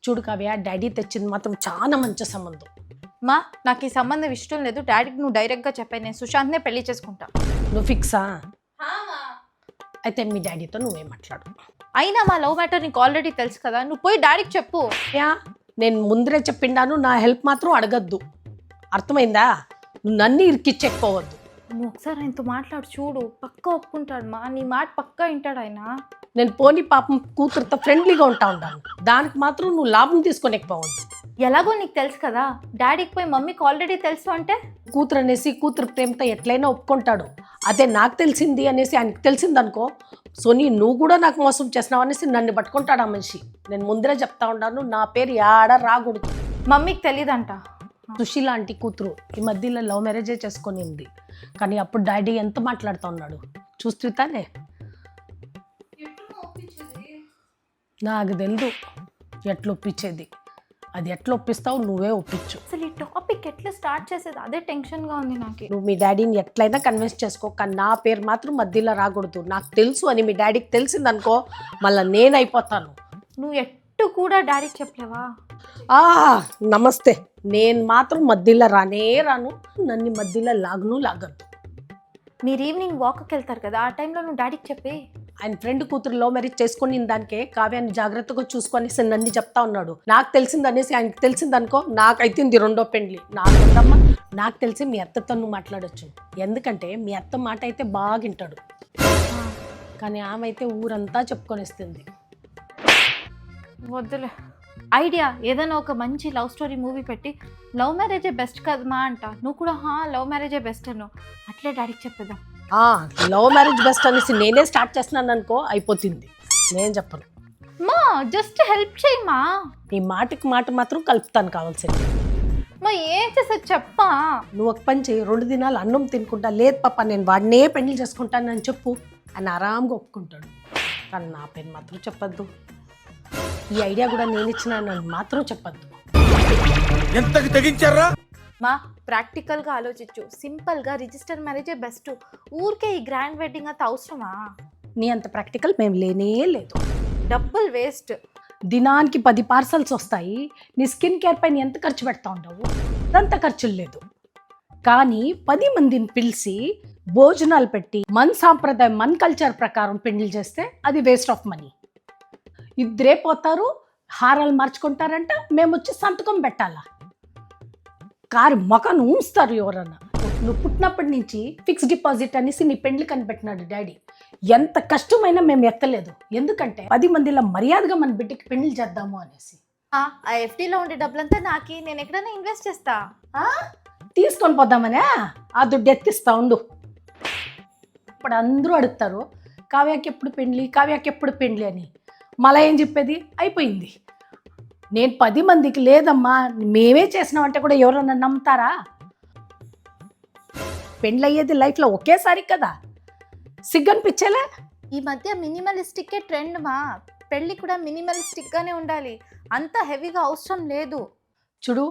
చూడు కావ్య, డాడీ తెచ్చింది మాత్రం చాలా మంచి సంబంధం. మా నాకు ఈ సంబంధం ఇష్టం లేదు, డాడీకి నువ్వు డైరెక్ట్గా చెప్పాను, నేను సుశాంత్నే పెళ్లి చేసుకుంటా. నువ్వు ఫిక్సా? అయితే మీ డాడీతో నువ్వే మాట్లాడు. అయినా మా లవ్ మ్యాటర్ నీకు ఆల్రెడీ తెలుసు కదా, నువ్వు పోయి డాడీకి చెప్పు. నేను ముందరే చెప్పిండాను, నా హెల్ప్ మాత్రం అడగద్దు, అర్థమైందా? నువ్వు నన్ను ఇరికిచ్చెక్కోవద్దు. నువ్వు ఒకసారి ఆయనతో మాట్లాడు చూడు, పక్కా ఒప్పుకుంటాడు మా, నీ మాట పక్కా వింటాడు ఆయన. నేను పోనీ పాపం కూతురుతో ఫ్రెండ్లీగా ఉంటా ఉంటాను, దానికి మాత్రం నువ్వు లాభం తీసుకోలేకపోవద్దు. ఎలాగో నీకు తెలుసు కదా, డాడీకి పోయి మమ్మీకి ఆల్రెడీ తెలుసు అంటే కూతురు అనేసి కూతురు ప్రేమతో ఎట్లయినా ఒప్పుకుంటాడు. అదే నాకు తెలిసింది అనేసి ఆయనకు తెలిసిందనుకో, సోనీ నువ్వు కూడా నాకు మోసం చేసినావు అనేసి నన్ను పట్టుకుంటాడు ఆ మనిషి. నేను ముందరే చెప్తా ఉన్నాను, నా పేరు యాడ రాకూడదు. మమ్మీకి తెలియదంట. సుశీల ఆంటీ కూతురు ఈ మధ్యలో లవ్ మ్యారేజే చేసుకునింది, కానీ అప్పుడు డాడీ ఎంత మాట్లాడుతూ ఉన్నాడు చూస్తానే. నాకు తెలుదు ఎట్లా ఒప్పించేది, అది ఎట్లా ఒప్పిస్తావు నువ్వే ఒప్పించు. అసలు ఈ టాపిక్ ఎట్లా స్టార్ట్ చేసేది అదే టెన్షన్గా ఉంది నాకు. నువ్వు మీ డాడీని ఎట్లయినా కన్విన్స్ చేసుకో, కానీ నా పేరు మాత్రం మధ్యలో రాకూడదు. నాకు తెలుసు అని మీ డాడీకి తెలిసిందనుకో, మళ్ళీ నేనైపోతాను. నువ్వు ఎట్టు కూడా డాడీకి చెప్పలేవా? నమస్తే, నేను మాత్రం మధ్యలో రానే రాను, నన్ను మధ్యలో లాగద్దు. మీరు ఈవినింగ్ వాక్కి వెళ్తారు కదా, ఆ టైంలో నువ్వు డాడీకి చెప్పి. ఆయన ఫ్రెండ్ కూతురు లవ్ మ్యారేజ్ చేసుకుని దానికే కావ్యాన్ని జాగ్రత్తగా చూసుకొనేసి నన్ను చెప్తా ఉన్నాడు. నాకు తెలిసిందనేసి ఆయనకి తెలిసిందనుకో, నాకైతే ఇది రెండో పెండ్లి. నాకు తెలిసి మీ అత్తతో నువ్వు మాట్లాడొచ్చు, ఎందుకంటే మీ అత్త మాట అయితే బాగా వింటాడు, కానీ ఆమె అయితే ఊరంతా చెప్పుకొనిస్తుంది. వద్దులే ఐడియా, ఏదైనా ఒక మంచి లవ్ స్టోరీ మూవీ పెట్టి లవ్ మ్యారేజే బెస్ట్ కదమ్మా అంట, నువ్వు కూడా లవ్ మ్యారేజే బెస్ట్ అను, అట్లే డాడీకి చెప్పేద్దాం. లవ్ మ్యారేజ్ బెస్ట్ అనేసి నేనే స్టార్ట్ చేస్తున్నాను అనుకో, అయిపోతుంది. నేను చెప్పను మా, జస్ట్ హెల్ప్ చేయమా. నీ మాటకి మాట మాత్రం కలుపుతాను కావాల్సింది. మా ఏం చేసేది చెప్పా. నువ్వు ఒక పని చేయి, 2 దినాలు అన్నం తినుకుంటా, లేదు పాప నేను వాడినే పెళ్లి చేసుకుంటానని చెప్పు, అని ఆరాంగా ఒప్పుకుంటాడు. కానీ నా పేరు మాత్రం చెప్పద్దు, ఈ ఐడియా కూడా నేను ఇచ్చినాను మాత్రం చెప్పద్దు. ఎంతకి తెగించారా? మా ప్రాక్టికల్గా ఆలోచించు, సింపుల్గా రిజిస్టర్ మ్యారేజే బెస్ట్, ఊరికే ఈ గ్రాండ్ వెడ్డింగ్ అంత అవసరమా? నీ అంత ప్రాక్టికల్ మేము లేనే లేదు, డబ్బులు వేస్ట్. దినానికి 10 పార్సల్స్ వస్తాయి, నీ స్కిన్ కేర్ పైన ఎంత ఖర్చు పెడతా ఉండవు, అంత ఖర్చులు లేదు. కానీ 10 మందిని పిలిచి భోజనాలు పెట్టి మన సాంప్రదాయం మన కల్చర్ ప్రకారం పెళ్లి చేస్తే అది వేస్ట్ ఆఫ్ మనీ. ఇద్దరే పోతారు, హారాలు మార్చుకుంటారంట, మేము వచ్చి సంతకం పెట్టాలా, కారు మొఖాన్ని ఉంచుతారు ఎవరన్నా. నువ్వు పుట్టినప్పటి నుంచి ఫిక్స్ డిపాజిట్ అనేసి నీ పెండ్లి కనిపెట్టినాడు డాడీ. ఎంత కష్టమైనా మేము ఎత్తలేదు, ఎందుకంటే 10 మందిలో మర్యాదగా మన బిడ్డకి పెళ్లి చేద్దాము అనేసి. ఆ ఎఫ్డీలో ఉండే డబ్బులంతా నాకి, నేను ఎక్కడైనా ఇన్వెస్ట్ చేస్తా. తీసుకొని పోదామనే ఆ దుడ్డు ఎత్తిస్తా ఉండు. ఇప్పుడు అందరూ అడుగుతారు కావ్యాకి ఎప్పుడు పెండ్లి అని, మళ్ళీ ఏం చెప్పేది, అయిపోయింది. నేను 10 మందికి లేదమ్మా మేమే చేసినామంటే కూడా ఎవరన్నా నమ్ముతారా? పెండ్లి అయ్యేది లైఫ్లో ఒకేసారి కదా, సిగ్గనిపించేలే. ఈ మధ్య మినిమలిస్టిక్కే ట్రెండ్ మా, పెళ్ళి కూడా మినిమలిస్టిక్గానే ఉండాలి, అంత హెవీగా అవసరం లేదు. చూడు,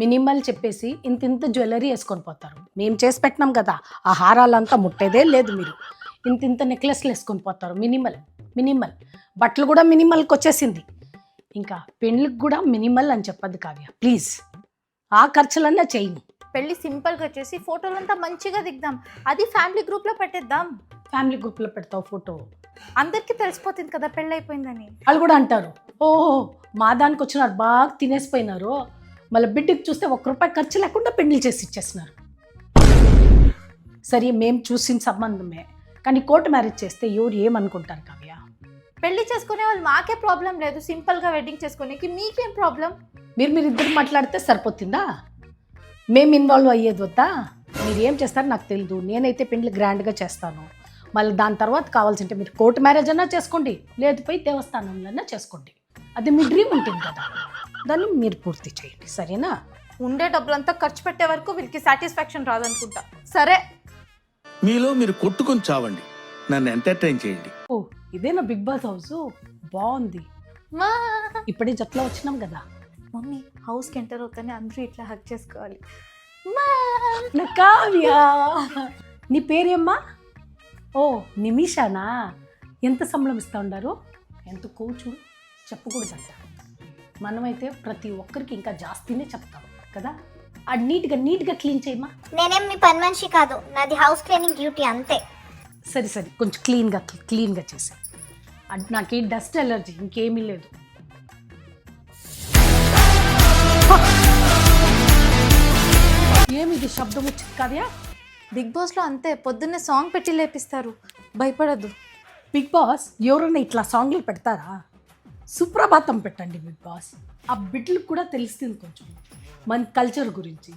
మినిమల్ చెప్పేసి ఇంత జ్యువెలరీ వేసుకొని పోతారు, మేము చేసి పెట్టినాం కదా, ఆ హారాలంతా ముట్టేదే లేదు. మీరు ఇంత నెక్లెస్లు వేసుకొని పోతారు, మినిమల్. బట్టలు కూడా మినిమల్కి వచ్చేసింది, ఇంకా పెళ్ళికి కూడా మినిమల్ అని చెప్పద్దు కావ్య ప్లీజ్. ఆ ఖర్చులన్నా చేయను. పెళ్ళి సింపుల్గా చేసి ఫోటోలంతా మంచిగా దిగుదాం, అది ఫ్యామిలీ గ్రూప్లో పెట్టేద్దాం. ఫ్యామిలీ గ్రూప్లో పెడతావు ఫోటో, అందరికీ తెలిసిపోతుంది కదా పెళ్ళి అయిపోయిందని. వాళ్ళు కూడా అంటారు, ఓహో మా దానికి వచ్చినారు, బాగా తినేసిపోయినారు, మళ్ళీ బిడ్డకి చూస్తే 1 రూపాయి ఖర్చు లేకుండా పెళ్లి చేసి ఇచ్చేస్తున్నారు. సరే మేము చూసిన సంబంధమే, కానీ కోర్టు మ్యారేజ్ చేస్తే ఎవరు ఏమనుకుంటారు కావ్య? పెళ్లి చేసుకునే వాళ్ళు మాకే ప్రాబ్లం లేదు, సింపుల్గా వెడ్డింగ్ చేసుకునేకి మీకేం ప్రాబ్లం? మీరు ఇద్దరు మాట్లాడితే సరిపోతుందా? మేము ఇన్వాల్వ్ అయ్యేది వద్దా? మీరు ఏం చేస్తారో నాకు తెలియదు, నేనైతే పెళ్లి గ్రాండ్గా చేస్తాను. మళ్ళీ దాని తర్వాత కావాల్సింటే మీరు కోర్టు మ్యారేజ్ అన్నా చేసుకోండి, లేదు పోయి దేవస్థానంలో చేసుకోండి, అది మీ డ్రీమ్ ఉంటుంది కదా, దాన్ని మీరు పూర్తి చేయండి, సరేనా? ఉండే డబ్బులంతా ఖర్చు పెట్టే వరకు వీళ్ళకి సాటిస్ఫాక్షన్ రాదనుకుంటా. సరే మీలో మీరు కొట్టుకొని చావండి, నన్ను ఎంటర్టైన్ చేయండి. ఓ ఇదేనా బిగ్ బాస్ హౌస్, బాగుంది. మా ఇప్పుడే జట్లో వచ్చినాం కదా. మమ్మీ హౌస్కి ఎంటర్ అవుతానే అందరూ ఇట్లా హక్ చేసుకోవాలి. నా కావ్య, నీ పేరేమ్మా? ఓ నిమిషానా? ఎంత సంబళం ఇస్తా ఉండారు? ఎంత కూర్చు చెప్పకూడదంట. మనమైతే ప్రతి ఒక్కరికి ఇంకా జాస్తినే చెప్తాం కదా. అది నీట్గా క్లీన్ చేయమా. నేనేం మీ పని మనిషి కాదు, నాది హౌస్ క్లీనింగ్ డ్యూటీ అంతే. సరే కొంచెం క్లీన్గా చేసే. అది నాకు డస్ట్ ఎలర్జీ, ఇంకేమీ లేదు. ఏమిది శబ్దం వచ్చింది కావ్యా? బిగ్ బాస్లో అంతే, పొద్దున్నే సాంగ్ పెట్టి లేపిస్తారు, భయపడద్దు. బిగ్ బాస్ ఎవరైనా ఇట్లా సాంగ్లు పెడతారా? సుప్రభాతం పెట్టండి బిగ్ బాస్. ఆ బిడ్డలకు కూడా తెలుస్తుంది కొంచెం మన కల్చర్ గురించి.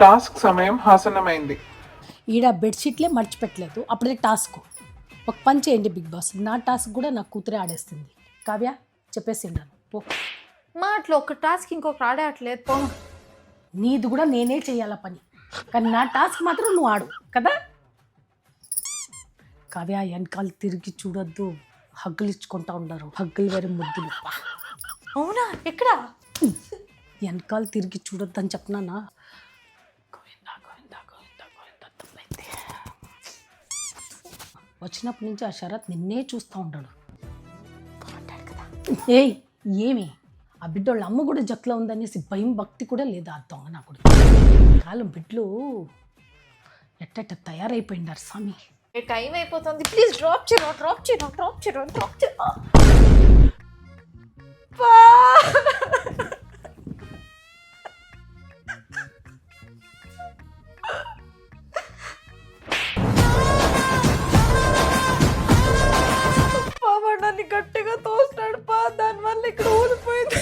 టాస్క్ సమయం ఆసన్నమైంది. ఈడ బెడ్షీట్లే మర్చిపెట్టలేదు, అప్పుడే టాస్క్. ఒక పని చేయండి బిగ్ బాస్, నా టాస్క్ కూడా నా కూతురే ఆడేస్తుంది. కావ్య చెప్పేసిండాను పో. మా అట్లా ఒక టాస్క్ ఇంకొకటి ఆడేయట్లేదు పో. నీది కూడా నేనే చేయాల పని, కానీ నా టాస్క్ మాత్రం నువ్వు ఆడు కదా. కావ్య వెనకాల తిరిగి చూడొద్దు, హగ్గులు ఇచ్చుకుంటా ఉండరు. హగ్గులు వేరే ముద్దులు. అవునా? ఎక్కడ? వెనకాల తిరిగి చూడొద్దు అని చెప్పినానా? వచ్చినప్పటి నుంచి ఆ శరత్ నిన్నే చూస్తూ ఉంటాడు. ఏయ్ ఏమి ఆ బిడ్డ వాళ్ళ అమ్మ కూడా జట్లో ఉందనేసి భయం భక్తి కూడా లేదా ఆ దొంగ నా కొడుకు. కాలం బిడ్డలు ఎట్ట తయారైపోయిండారు స్వామి. టైం అయిపోతుంది, ప్లీజ్ డ్రాప్ చేయరా. నన్ను గట్టిగా తోస్తాడు పా, దానివల్ల ఇక్కడ ఊడిపోయింది.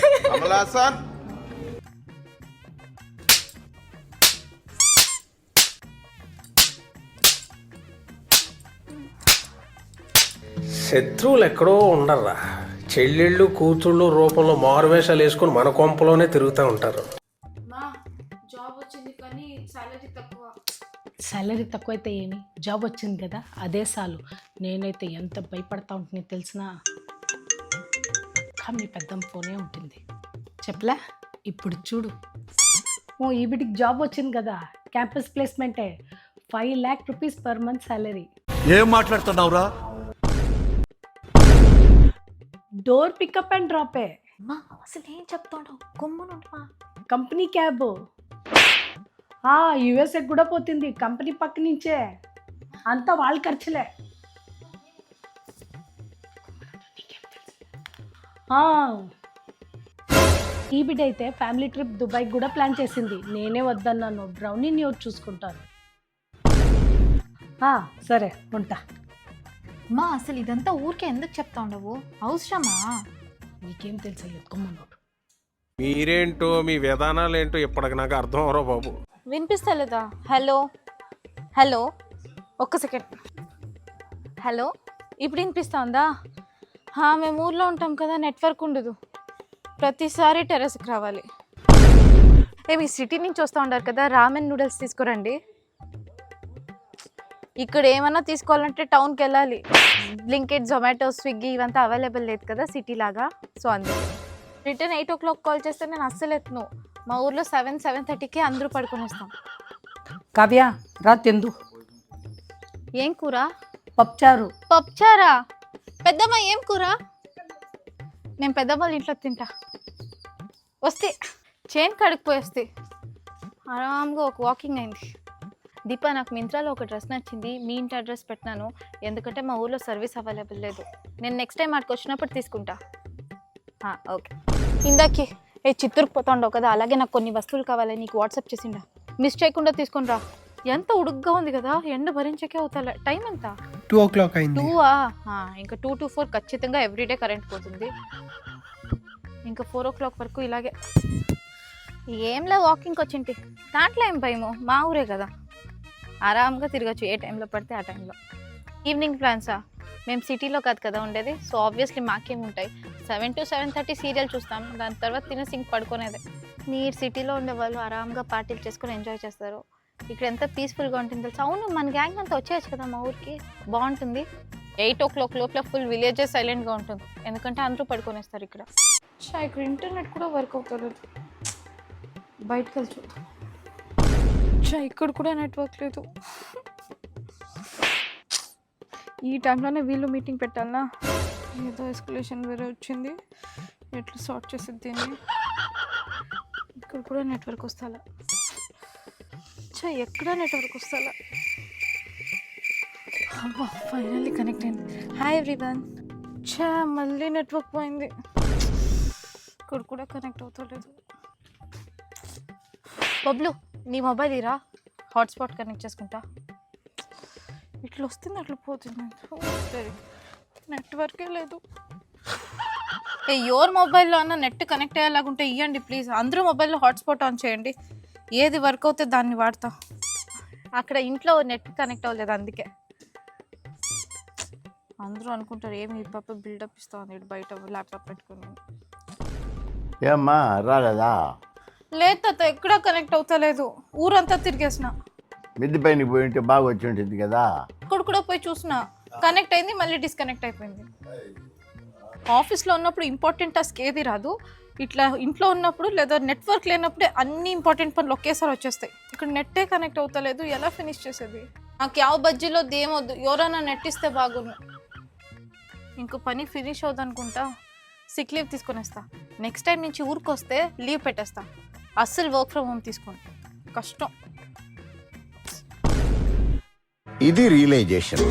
శత్రువులు ఎక్కడో ఉండర్రా, చెల్లెళ్ళు కూతుళ్ళు రూపంలో మారువేషాలు వేసుకుని మన కొంపలోనే తిరుగుతూ ఉంటారు. మా జాబ్ వచ్చింది కానీ సాలరీ తక్కువ. సాలరీ తక్కువైతే ఏమి, జాబ్ వచ్చింది కదా అదే చాలు. నేనైతే ఎంత భయపడతా ఉంటుంది తెలిసినా. మీ పెద్దమ్మ ఫోనే ఉంటుంది చెప్పలే. ఇప్పుడు చూడు, ఓ ఈ బిడ్డకి జాబ్ వచ్చింది కదా, క్యాంపస్ ప్లేస్మెంటే, 5 lakh rupees per month salary. ఏం మాట్లాడుతున్నావురా? డోర్ పికప్ అండ్ డ్రాపే. మా అసలు ఏం చెప్తాడు, గమ్మునుంటమా. Company cab. యుఎస్ఏ కూడా పోతుంది కంపెనీ పక్క నుంచే, అంతా వాళ్ళ ఖర్చులే. ఈ బిడ్డ అయితే ఫ్యామిలీ ట్రిప్ దుబాయ్ కూడా ప్లాన్ చేసింది. నేనే వద్దన్నాను, బ్రౌనీని ఎవరు చూసుకుంటారు. సరే ఉంటా. మా అసలు ఇదంతా ఊరికే ఎందుకు చెప్తా ఉండవు, అవసరమా? నీకేం తెలుసా ఎత్తుకోమన్నాడు. మీరేంటో మీ విధానాలు ఏంటో ఇప్పటికి నాకు అర్థం అవరో బాబు. వినిపిస్తలేదా? హలో ఒక్క సెకండ్. హలో, ఇప్పుడు వినిపిస్తా ఉందా? మేము ఊర్లో ఉంటాం కదా, నెట్వర్క్ ఉండదు, ప్రతిసారి టెర్రస్కి రావాలి. మీ సిటీ నుంచి వస్తూ ఉంటారు కదా, రామెన్ నూడిల్స్ తీసుకురండి. ఇక్కడ ఏమన్నా తీసుకోవాలంటే టౌన్కి వెళ్ళాలి. బ్లింకిట్, జొమాటో, స్విగ్గీ ఇవంతా అవైలబుల్ లేదు కదా సిటీ లాగా. సో అందుకే రిటర్న్ 8 o'clock కాల్ చేస్తే నేను అస్సలు ఎత్తును. మా ఊర్లో 7-7:30కి అందరూ పడుకొని వస్తాం. కావ్య రా తెందు. ఏం కూర? పప్పుచారా. పెద్దమ్మ ఏం కూర? నేను పెద్దమ్మ ఇంట్లో తింటా. వస్తే చైన్ కడిగిపోయి వస్తే ఆరామ్గా ఒక వాకింగ్ అయింది. దీపా, నాకు మింత్రాలో ఒక డ్రెస్ నచ్చింది, మీ ఇంటి అడ్రస్ పెట్టినాను, ఎందుకంటే మా ఊర్లో సర్వీస్ అవైలబుల్ లేదు. నేను నెక్స్ట్ టైం అక్కడికి వచ్చినప్పుడు తీసుకుంటా. ఓకే. ఇందాకే చిత్తూరుకు పోతా ఉండవు కదా, అలాగే నాకు కొన్ని వస్తువులు కావాలి, నీకు వాట్సాప్ చేసిండా, మిస్ చేయకుండా తీసుకుని రా. ఎంత ఉడుగ్గా ఉంది కదా, ఎండ భరించకే అవుతా. టైం ఎంత? 2 o'clock అయింది. 2 ఇంకా 2 to 4 ఖచ్చితంగా ఎవ్రీడే కరెంట్ పోతుంది. ఇంకా 4 o'clock వరకు ఇలాగే. ఏంలే వాకింగ్కి వచ్చింటి, దాంట్లో ఏం భయము, మా ఊరే కదా, ఆరామ్గా తిరగచ్చు ఏ టైంలో పడితే ఆ టైంలో. ఈవినింగ్ ప్లాన్సా? మేము సిటీలో కాదు కదా ఉండేది, సో ఆబ్వియస్లీ మాకేముంటాయి, 7 to 7:30 సీరియల్ చూస్తాం, దాని తర్వాత తినేసి ఇంక పడుకునేదే. మీరు సిటీలో ఉండే వాళ్ళు ఆరామ్గా పార్టీలు చేసుకొని ఎంజాయ్ చేస్తారు. ఇక్కడ ఎంత పీస్ఫుల్గా ఉంటుంది తెలుసు. అవును, మన గ్యాంగ్ అంతా వచ్చేయచ్చు కదా మా ఊరికి, బాగుంటుంది. 8 o'clock లోపల ఫుల్ విలేజే సైలెంట్గా ఉంటుంది, ఎందుకంటే అందరూ పడుకొనేస్తారు ఇక్కడ. ఇక్కడ ఇంటర్నెట్ కూడా వర్క్ అవుతుంది, బయటకు వెళ్తూ ఇక్కడ కూడా నెట్వర్క్ లేదు. ఈ టైంలోనే వీళ్ళు మీటింగ్ పెట్టాలనా? ఏదో ఎస్కలేషన్ వేరే వచ్చింది, ఎట్లా సార్ట్ చేసేది దీన్ని? ఇక్కడ కూడా నెట్వర్క్ వస్తాలా? ఎక్కడ నెట్వర్క్ వస్తాలా? అబ్బా ఫైనల్లీ కనెక్ట్ అయింది. Hi everyone. మళ్ళీ నెట్వర్క్ పోయింది. ఇక్కడ కూడా కనెక్ట్ అవుతలేదు. బబ్లు నీ మొబైల్ ఇరా, హాట్స్పాట్ కనెక్ట్ చేసుకుంటా. ఇట్లా వస్తుంది అట్లా పోతుంది, నెట్వర్కే లేదు. ఎవరి మొబైల్లో అన్న నెట్ కనెక్ట్ అయ్యేలాగుంటే ఇవ్వండి ప్లీజ్. అందరూ మొబైల్లో హాట్స్పాట్ ఆన్ చేయండి, ఏది వర్క్ అవుతే దాన్ని వాడతా. అక్కడ ఇంట్లో నెట్ కనెక్ట్ అవ్వలేదు, అందుకే అందరూ అనుకుంటారు ఏమి ఈ పాప బిల్డప్ ఇస్తా ఉంది బయట ల్యాప్టాప్ పెట్టుకుని. ఏమ్మా రాలేదా? లేదు తాత, ఎక్కడా కనెక్ట్ అవుతలేదు. ఊరంతా తిరిగేసిన. మిద్ది పైనకి పోయి ఉంటే బాగా వచ్చి ఉంటుంది కదా. ఇక్కడ కూడా పోయి చూసిన, కనెక్ట్ అయింది మళ్ళీ డిస్కనెక్ట్ అయిపోయింది. ఆఫీస్లో ఉన్నప్పుడు ఇంపార్టెంట్ టాస్క్ ఏది రాదు, ఇట్లా ఇంట్లో ఉన్నప్పుడు లేదా నెట్వర్క్ లేనప్పుడే అన్ని ఇంపార్టెంట్ పనులు ఒకేసారి వచ్చేస్తాయి. ఇక్కడ నెట్టే కనెక్ట్ అవుతలేదు, ఎలా ఫినిష్ చేసేది? నాకు యావ బజ్జీలో దేమొద్దు, ఎవరైనా నెట్ ఇస్తే బాగుండు. ఇంకో పని ఫినిష్ అవుదనుకుంటా సిక్ లీవ్ తీసుకునేస్తా. నెక్స్ట్ టైం నుంచి ఊరికి వస్తే లీవ్ పెట్టేస్తా. అస్సలు వర్క్ ఫ్రమ్ హోమ్ తీసుకోండి, కష్టం. ఇది రియలైజేషన్.